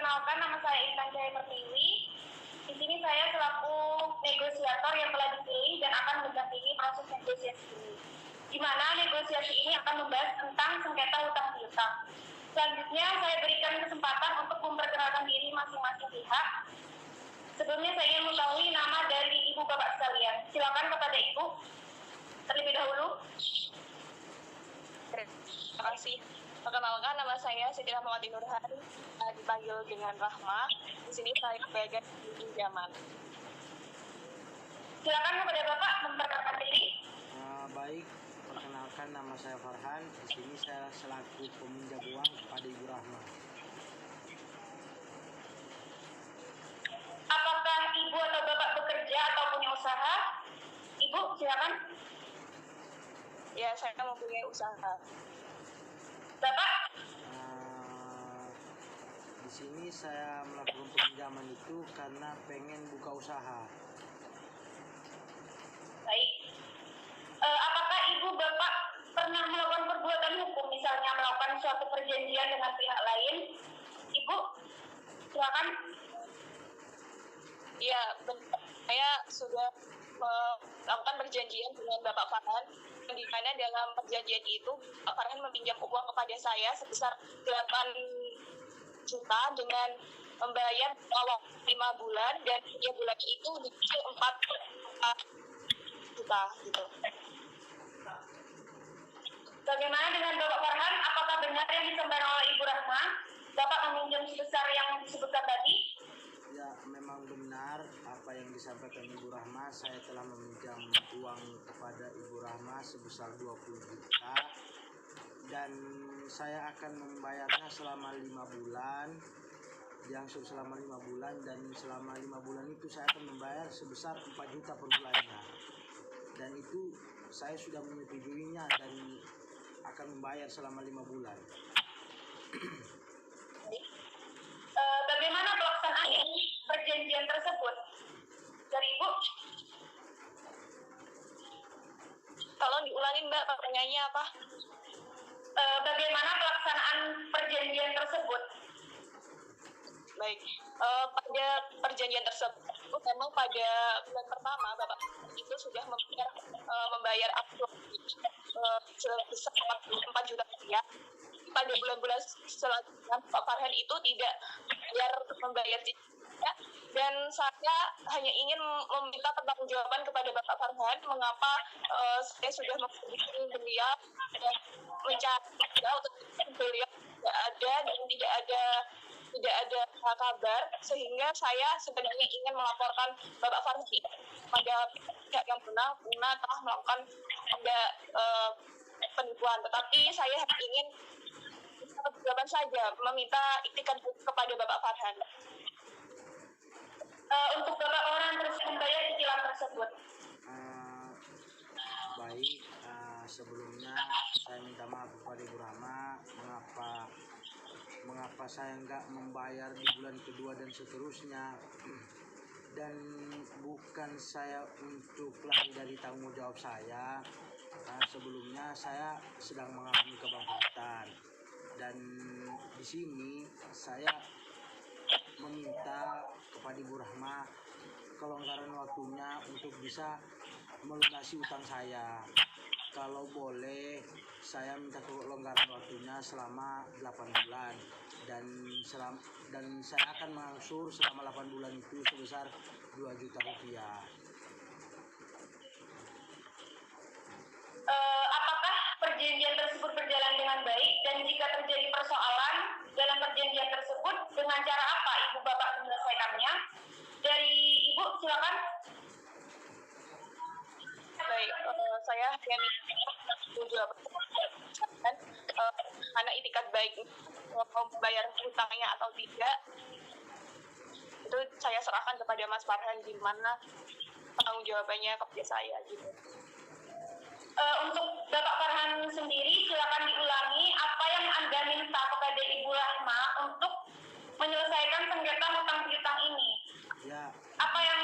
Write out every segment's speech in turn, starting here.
perkenalkan, nama saya Intan Jaya Pertiwi. Di sini saya selaku negosiator yang telah dipilih dan akan mendampingi proses negosiasi ini. Di mana negosiasi ini akan membahas tentang sengketa hutang piutang. Selanjutnya saya berikan kesempatan untuk memperkenalkan diri masing-masing pihak. Sebelumnya saya ingin mengetahui nama dari ibu bapak sekalian. Silakan kepada ibu terlebih dahulu. Terima kasih. Perkenalkan, nama saya Siti Rahmawati Nurhan, dipanggil dengan Rahma. Di sini saya sebagai pinjaman. Silakan kepada bapak memperkenalkan diri. Baik, perkenalkan nama saya Farhan. Di sini saya selaku peminjam uang kepada Ibu Rahma. Apakah ibu atau bapak bekerja atau punya usaha? Ibu, silakan. Ya, saya mempunyai usaha. Bapak? Di sini saya melakukan pinjaman itu karena pengen buka usaha. Baik. Apakah ibu bapak pernah melakukan perbuatan hukum, misalnya melakukan suatu perjanjian dengan pihak lain? Ibu, silakan. Ya, saya sudah melakukan perjanjian dengan Bapak Farhan, di mana dalam perjanjian itu Bapak Farhan meminjam uang kepada saya sebesar 8 juta dengan membayar awal 5 bulan dan 3 bulan itu dicicil 4 juta gitu. Bagaimana dengan Bapak Farhan? Apakah benar yang disampaikan oleh Ibu Rahma? Bapak meminjam sebesar yang disebutkan tadi? Ya, memang benar apa yang disampaikan Ibu Rahma. Saya telah meminjam uang kepada Ibu Rahma sebesar 20 juta dan saya akan membayarnya selama 5 bulan, diangsur selama 5 bulan, dan selama 5 bulan itu saya akan membayar sebesar 4 juta per bulannya, dan itu saya sudah menyetujuinya dan akan membayar selama 5 bulan. Bagaimana pelaksanaan perjanjian tersebut? Dari Ibu? Tolong diulangin Mbak, pertanyaannya apa? Bagaimana pelaksanaan perjanjian tersebut? Baik, pada perjanjian tersebut memang pada bulan pertama Bapak itu sudah membayar sebesar 4 juta rupiah. Pada bulan-bulan selanjutnya Pak Farhan itu tidak membayar cicilannya, dan saya hanya ingin meminta pertanggungjawaban kepada Bapak Farhan mengapa saya sudah menghubungi beliau dan mencari untuk beliau tidak ada dan tidak ada kabar, sehingga saya sebenarnya ingin melaporkan Bapak Farhan pada pihak yang benar telah melakukan penipuan, tetapi saya ingin jawaban saja, meminta iktikan kepada Bapak Farhan. Untuk Bapak orang terus membayar cicilan tersebut. Baik, sebelumnya saya minta maaf kepada Ibu Rahma mengapa saya nggak membayar di bulan kedua dan seterusnya, dan bukan saya untuk lari dari tanggung jawab saya. Sebelumnya saya sedang mengalami kebangkrutan, dan di sini saya meminta kepada Ibu Rahma kelonggaran waktunya untuk bisa melunasi utang saya. Kalau boleh, saya minta kelonggaran waktunya selama 8 bulan, dan saya akan mengangsur selama 8 bulan itu sebesar 2 juta rupiah. Apakah perjanjian tersebut berjalan dengan baik, dan jika terjadi persoalan dalam perjanjian tersebut, dengan cara apa Ibu Bapak menyelesaikannya? Dari Ibu, silakan. Baik, saya hanya menjawab karena itikat baik membayar hutangnya atau tidak, itu saya serahkan kepada Mas Farhan, di mana tanggung jawabannya kepada saya gitu. Untuk Bapak Farhan sendiri, silakan diulangi apa yang Anda minta kepada Ibu Rahma untuk menyelesaikan sengketa hutang piutang ini. Ya. Apa yang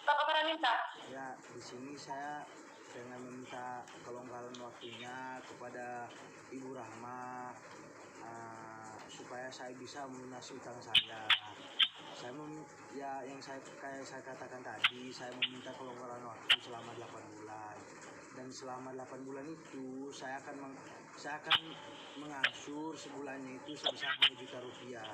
Bapak Farhan minta? Ya, di sini saya dengan meminta kelonggaran waktunya kepada Ibu Rahma supaya saya bisa melunasi utang saya. Yang saya katakan tadi, saya meminta kelonggaran waktu selama 8 bulan. Dan selama 8 bulan itu saya akan mengangsur sebulannya itu sebesar 2 juta rupiah.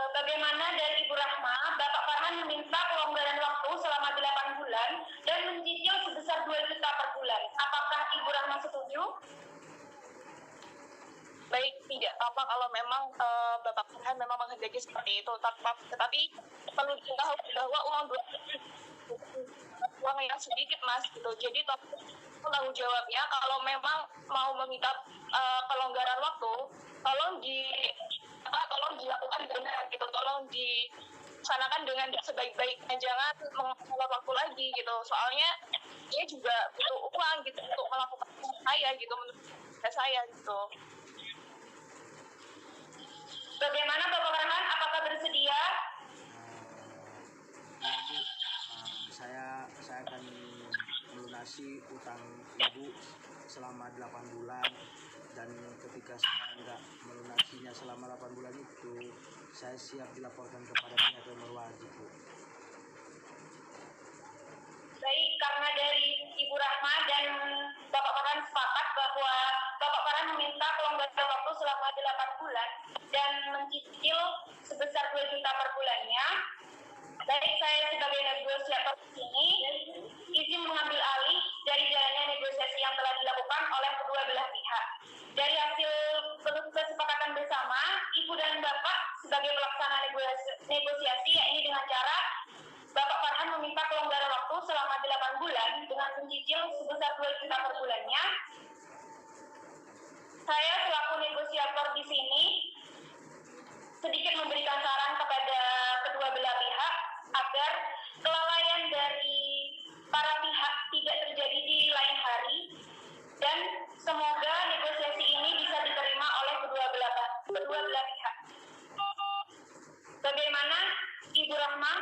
Bagaimana dari Ibu Rahma, Bapak Farhan meminta kelonggaran waktu selama 8 bulan dan mencicil sebesar 2 juta per bulan. Apakah Ibu Rahma setuju? Baik, tidak apa kalau memang Bapak Farhan memang menghendaki seperti itu, tetapi perlu diketahui bahwa uang yang sedikit Mas gitu. Jadi tanggung jawabnya kalau memang mau meminta kelonggaran waktu, tolong dilakukan dengan gitu, tolong dilaksanakan dengan sebaik-baiknya, jangan mengulur waktu lagi gitu. Soalnya dia juga butuh uang gitu untuk melakukan saya gitu, menurut saya gitu. Bagaimana Bapak Farhan, apakah bersedia? Saya akan melunasi utang ibu selama 8 bulan, dan ketika saya nggak melunasinya selama 8 bulan itu, saya siap dilaporkan kepada pihak yang berwajib, Bu. Baik, karena dari Ibu Rahma dan Bapak Farhan sepakat bahwa Bapak Farhan meminta kelonggaran waktu selama 8 bulan dan mencicil sebesar 2 juta per bulannya. Baik, saya sebagai negosiator di sini izin mengambil alih dari jalannya negosiasi yang telah dilakukan oleh kedua belah pihak. Dari hasil kesepakatan bersama, Ibu dan Bapak sebagai pelaksana negosiasi, yakni dengan cara Bapak Farhan meminta kelonggaran waktu selama 8 bulan dengan mencicil sebesar 2 juta per bulannya. Saya selaku negosiator di sini sedikit memberikan saran kepada kedua belah pihak agar kelalaian dari para pihak tidak terjadi di lain hari, dan semoga negosiasi ini bisa diterima oleh kedua belah pihak. Bagaimana Ibu Rahma?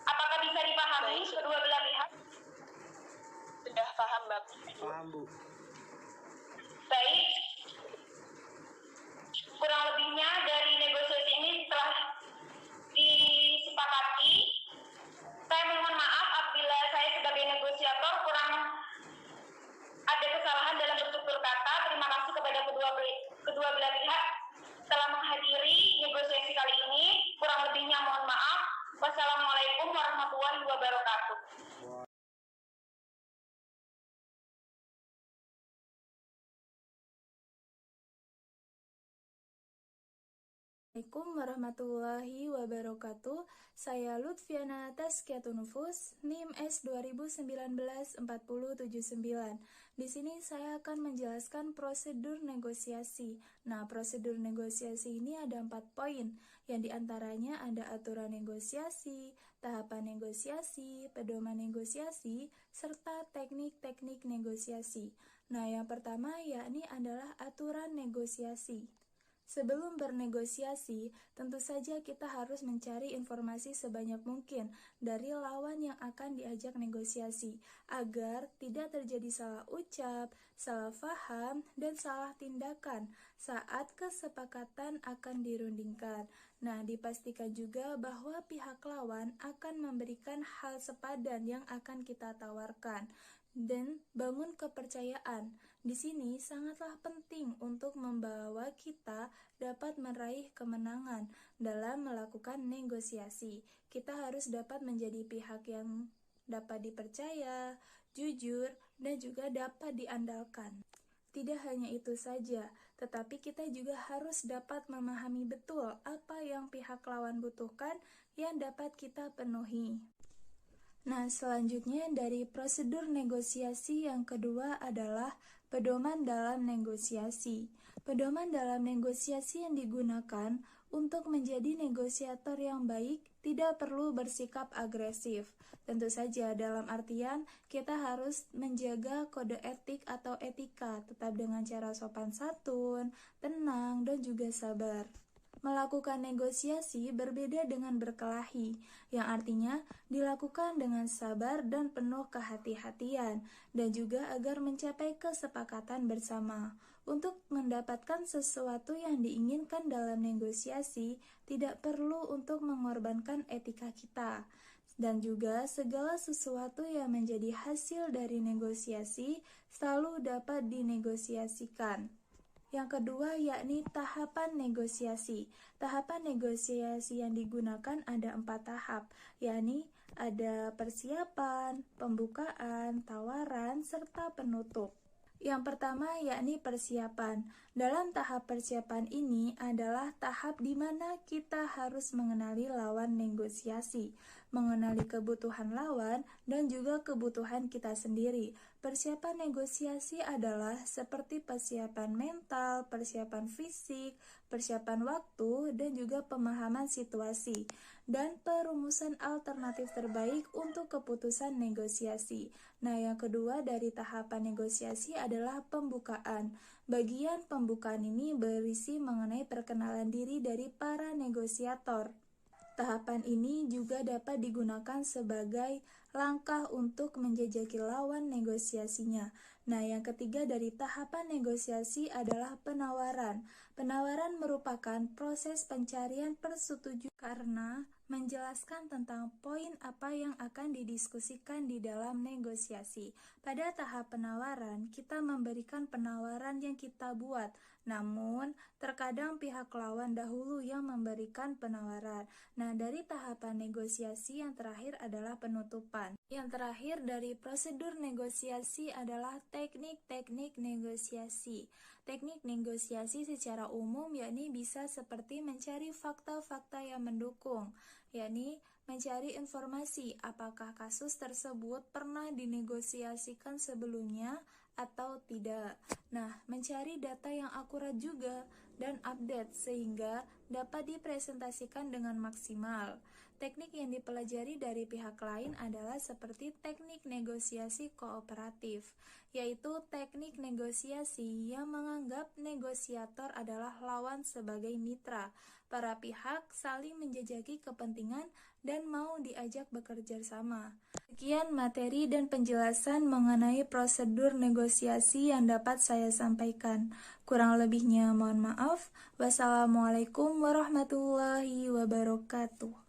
Apakah bisa dipahami kedua belah pihak? Sudah paham, Mbak? Paham, Bu. Baik. Kurang lebihnya dari negosiasi ini telah disepakati. Saya mohon maaf apabila saya sebagai negosiator kurang ada kesalahan dalam bertutur kata. Terima kasih kepada kedua belah pihak telah menghadiri negosiasi kali ini. Kurang lebihnya mohon maaf. Wassalamualaikum warahmatullahi wabarakatuh. Assalamualaikum warahmatullahi wabarakatuh. Saya Lutfiana Tazkiyatun Nufus, NIM S 2019-4079. Di sini saya akan menjelaskan prosedur negosiasi. Nah, prosedur negosiasi ini ada 4 poin, yang diantaranya ada aturan negosiasi, tahapan negosiasi, pedoman negosiasi, serta teknik-teknik negosiasi. Nah, yang pertama yakni adalah aturan negosiasi. Sebelum bernegosiasi, tentu saja kita harus mencari informasi sebanyak mungkin dari lawan yang akan diajak negosiasi, agar tidak terjadi salah ucap, salah faham, dan salah tindakan saat kesepakatan akan dirundingkan. Nah, dipastikan juga bahwa pihak lawan akan memberikan hal sepadan yang akan kita tawarkan, dan bangun kepercayaan. Di sini sangatlah penting untuk membawa kita dapat meraih kemenangan dalam melakukan negosiasi. Kita harus dapat menjadi pihak yang dapat dipercaya, jujur, dan juga dapat diandalkan. Tidak hanya itu saja, tetapi kita juga harus dapat memahami betul apa yang pihak lawan butuhkan yang dapat kita penuhi. Nah, selanjutnya dari prosedur negosiasi yang kedua adalah pedoman dalam negosiasi. Pedoman dalam negosiasi yang digunakan untuk menjadi negosiator yang baik tidak perlu bersikap agresif. Tentu saja dalam artian kita harus menjaga kode etik atau etika, tetap dengan cara sopan santun, tenang, dan juga sabar. Melakukan negosiasi berbeda dengan berkelahi, yang artinya dilakukan dengan sabar dan penuh kehati-hatian, dan juga agar mencapai kesepakatan bersama. Untuk mendapatkan sesuatu yang diinginkan dalam negosiasi, tidak perlu untuk mengorbankan etika kita. Dan juga segala sesuatu yang menjadi hasil dari negosiasi selalu dapat dinegosiasikan. Yang kedua yakni tahapan negosiasi. Tahapan negosiasi yang digunakan ada 4 tahap, yakni ada persiapan, pembukaan, tawaran, serta penutup. Yang pertama yakni persiapan. Dalam tahap persiapan ini adalah tahap di mana kita harus mengenali lawan negosiasi, mengenali kebutuhan lawan dan juga kebutuhan kita sendiri. Persiapan negosiasi adalah seperti persiapan mental, persiapan fisik, persiapan waktu, dan juga pemahaman situasi, dan perumusan alternatif terbaik untuk keputusan negosiasi. Nah, yang kedua dari tahapan negosiasi adalah pembukaan. Bagian pembukaan ini berisi mengenai perkenalan diri dari para negosiator. Tahapan ini juga dapat digunakan sebagai langkah untuk menjajaki lawan negosiasinya. Nah, yang ketiga dari tahapan negosiasi adalah penawaran. Penawaran merupakan proses pencarian persetujuan karena menjelaskan tentang poin apa yang akan didiskusikan di dalam negosiasi. Pada tahap penawaran, kita memberikan penawaran yang kita buat, namun terkadang pihak lawan dahulu yang memberikan penawaran. Nah, dari tahapan negosiasi yang terakhir adalah penutupan. Yang terakhir dari prosedur negosiasi adalah teknik-teknik negosiasi. Teknik negosiasi secara umum yakni bisa seperti mencari fakta-fakta yang mendukung, yakni mencari informasi apakah kasus tersebut pernah dinegosiasikan sebelumnya atau tidak. Nah, mencari data yang akurat juga dan update sehingga dapat dipresentasikan dengan maksimal. Teknik yang dipelajari dari pihak lain adalah seperti teknik negosiasi kooperatif, yaitu teknik negosiasi yang menganggap negosiator adalah lawan sebagai mitra. Para pihak saling menjajaki kepentingan dan mau diajak bekerja sama. Sekian materi dan penjelasan mengenai prosedur negosiasi yang dapat saya sampaikan. Kurang lebihnya mohon maaf. Wassalamualaikum warahmatullahi wabarakatuh.